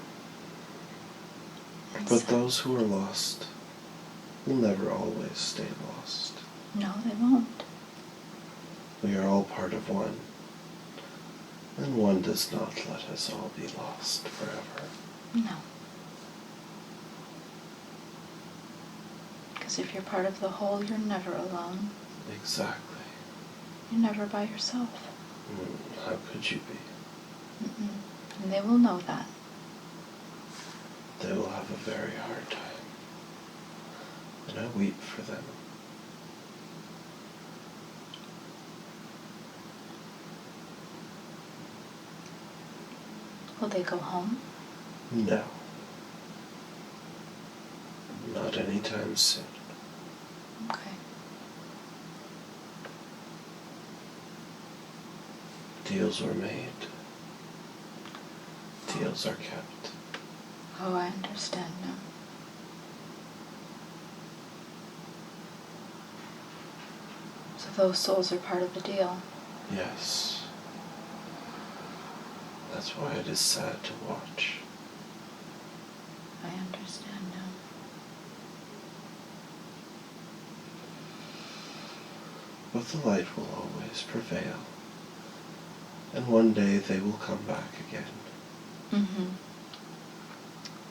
And But sad. those who are lost will never always stay lost. No, they won't. We are all part of one. And one does not let us all be lost forever. No. Because if you're part of the whole, you're never alone. Exactly. You're never by yourself. How could you be? And they will know that. They will have a very hard time. And I weep for them. Will they go home? No. Not anytime soon. Okay. Deals were made. Deals are kept. Oh, I understand now. So those souls are part of the deal. Yes. That's why it is sad to watch. I understand now. But the light will always prevail. And one day they will come back again.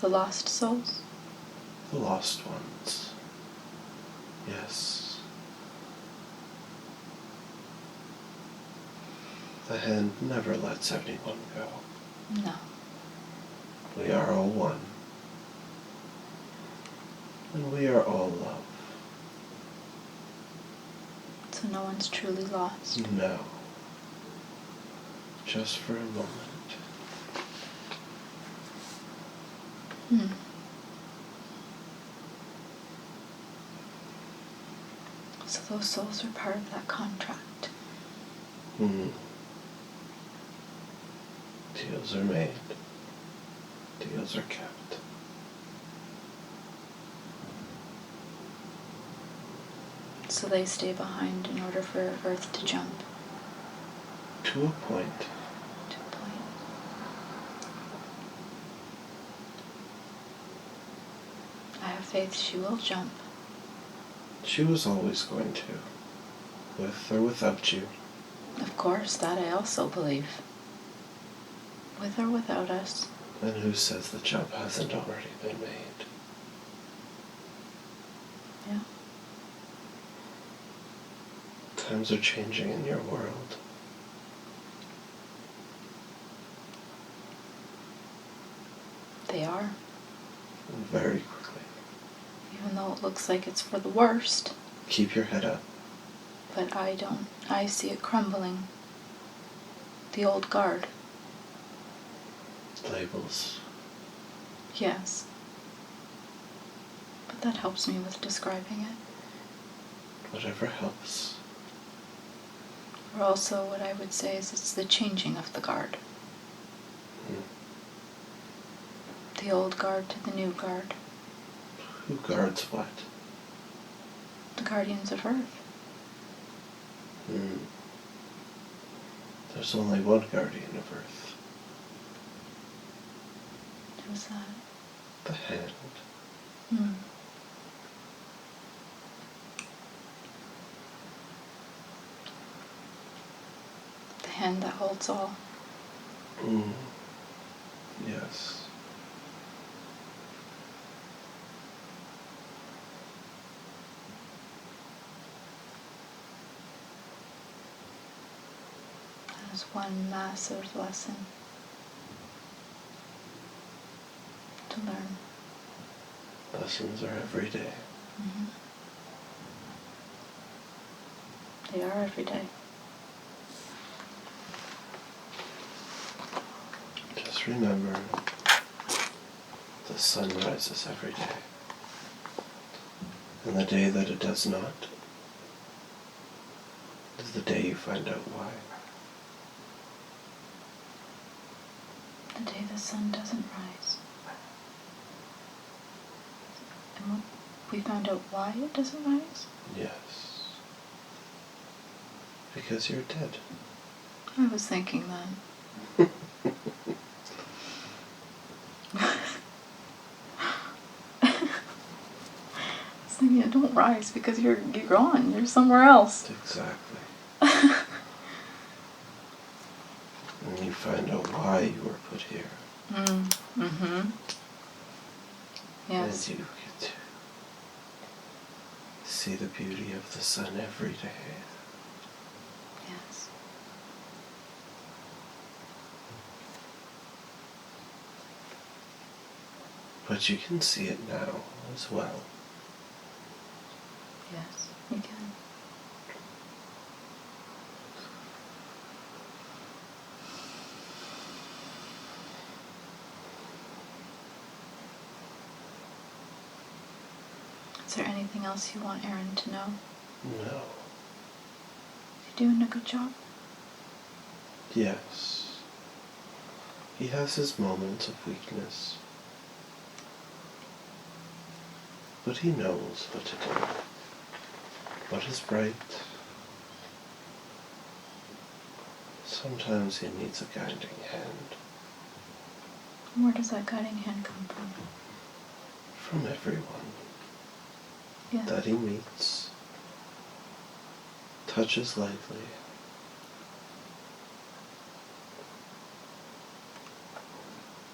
The lost souls? The lost ones. Yes. The hand never lets anyone go. No. We are all one. And we are all love. So no one's truly lost? No. Just for a moment. So those souls are part of that contract. Deals are made. Deals are kept. So they stay behind in order for Earth to jump. To a point. To a point. I have faith she will jump. She was always going to. With or without you. Of course, that I also believe. With or without us. And who says the jump hasn't already been made? Yeah. Times are changing in your world. They are. Very quickly. Even though it looks like it's for the worst. Keep your head up. But I don't. I see it crumbling. The old guard. Labels. Yes. But that helps me with describing it. Whatever helps. Or also what I would say is it's the changing of the guard. The old guard to the new guard. Who guards what? The guardians of Earth. There's only one guardian of Earth. Who's that? The hand. The hand that holds all. Yes. That is one massive lesson to learn. Lessons are every day. They are every day. Just remember, the sun rises every day. And the day that it does not is the day you find out why. The day the sun doesn't rise. And we found out why it doesn't rise? Yes. Because you're dead. I was thinking that. Yeah, don't rise because you're gone. You're somewhere else. Exactly. And you find out why you were put here. Mm-hmm. Yes. And you get to see the beauty of the sun every day. Yes. But you can see it now as well. Yes, we can. Is there anything else you want Aaron to know? No. Is he doing a good job? Yes. He has his moments of weakness. But he knows what to do. What is right. Sometimes he needs a guiding hand. Where does that guiding hand come from? From everyone Yeah. that he meets. Touches lightly.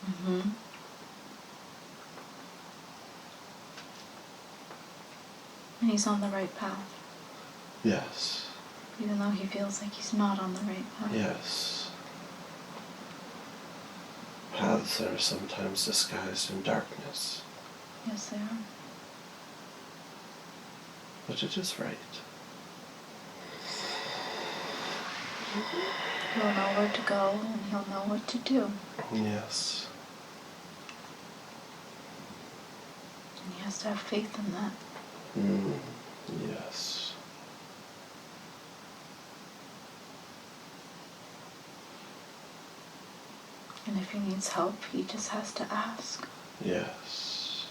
Mm-hmm. And he's on the right path. Yes. Even though he feels like he's not on the right path. Yes. Paths are sometimes disguised in darkness. Yes, they are. But it is right. He'll know where to go and he'll know what to do. Yes. And he has to have faith in that. Yes. And if he needs help, he just has to ask. Yes.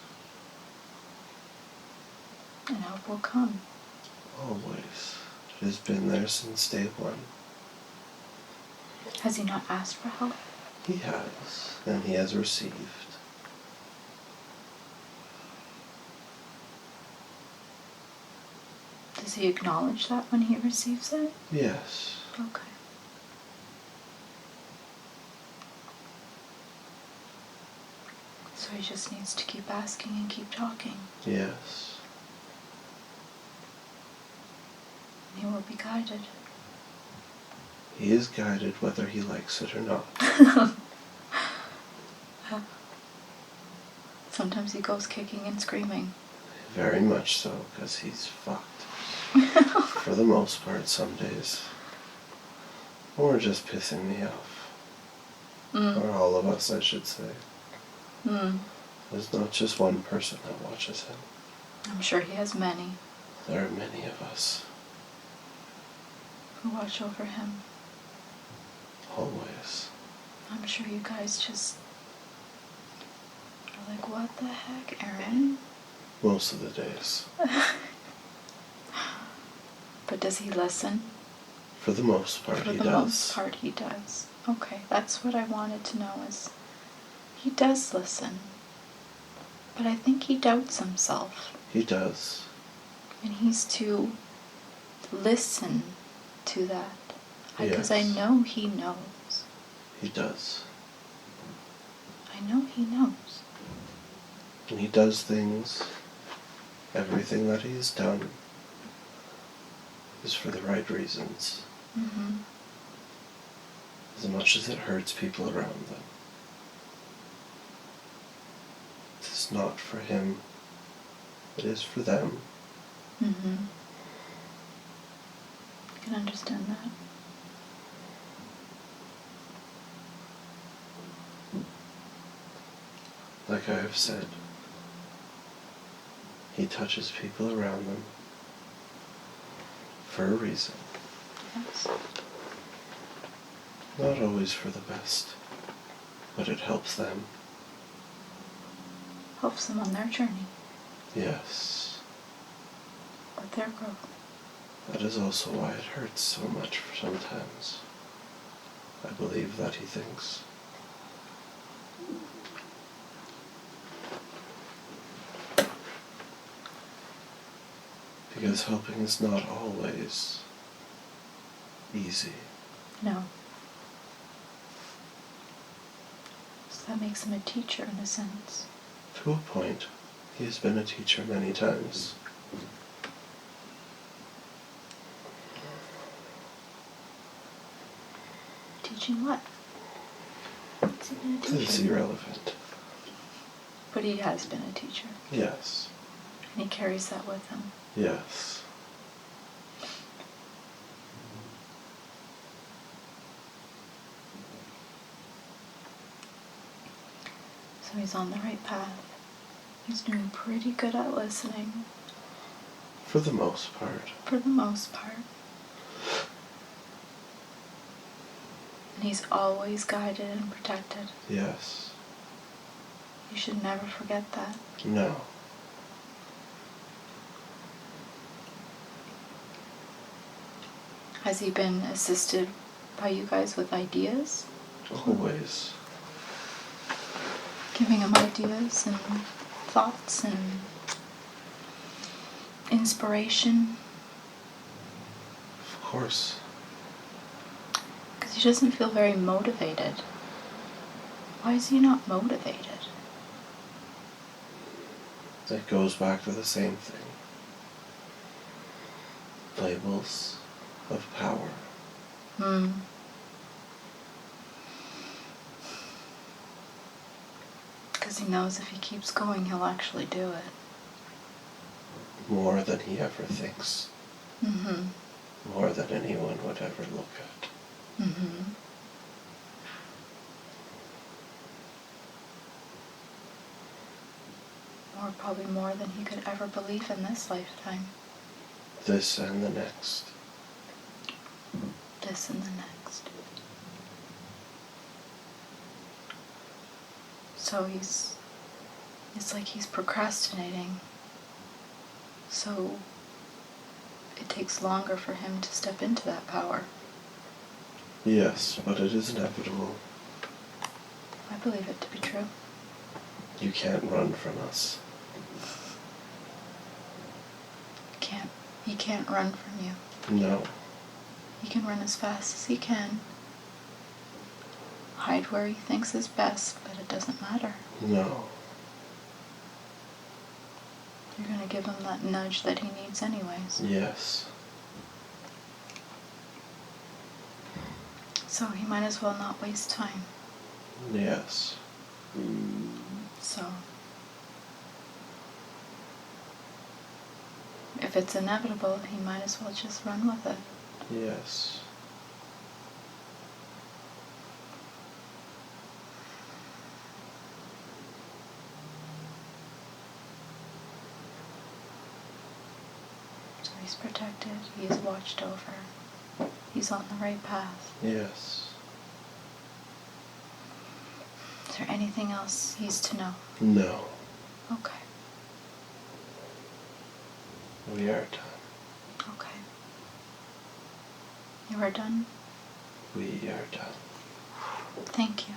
And help will come. Always. It has been there since day one. Has he not asked for help? He has, and he has received. Does he acknowledge that when he receives it? Yes. Okay. So he just needs to keep asking and keep talking. Yes. And he will be guided. He is guided whether he likes it or not. Sometimes he goes kicking and screaming. Very much so, because he's fucked. For the most part, some days. Or just pissing me off. Or all of us, I should say. There's not just one person that watches him. I'm sure he has many There are many of us. who watch over him. Always. I'm sure you guys just are like, what the heck, Aaron? Most of the days. But does he listen? For the most part, For he the does. most part, he does. Okay, that's what I wanted to know is he does listen. But I think he doubts himself. He does. And he's to listen to that. Because I Yes. know he knows. He does. I know he knows. And he does things, everything that he's done is for the right reasons. Mm-hmm. As much as it hurts people around them. It's not for him. It is for them. Mm-hmm. I can understand that. Like I have said, He touches people around them for a reason. Yes. Not always for the best, but it helps them. Helps them on their journey. Yes. With their growth. That is also why it hurts so much sometimes. I believe that he thinks. Because helping is not always easy. No. So that makes him a teacher in a sense. To a point, he has been a teacher many times. Teaching what? Has he been a teacher? It's irrelevant. But he has been a teacher. Yes. And he carries that with him. Yes. So he's on the right path. He's doing pretty good at listening. For the most part. For the most part. And he's always guided and protected. Yes. You should never forget that. No. Has he been assisted by you guys with ideas? Always. Giving him ideas and thoughts and inspiration? Of course. Because he doesn't feel very motivated. Why is he not motivated? It goes back to the same thing. Labels of power. Because he knows if he keeps going, he'll actually do it. More than he ever thinks. More than anyone would ever look at. Or probably more than he could ever believe in this lifetime. This and the next. This and the next. So it's like he's procrastinating. So it takes longer for him to step into that power. Yes, but it is inevitable. I believe it to be true. You can't run from us. He can't run from you. No. He can run as fast as he can. Hide where he thinks is best, but it doesn't matter. No. You're going to give him that nudge that he needs anyways. Yes. So he might as well not waste time. Yes. So if it's inevitable, he might as well just run with it. Yes. So he's protected, he is watched over, he's on the right path. Yes. Is there anything else he's to know? No. Okay. We are done. Okay. You are done? We are done. Thank you.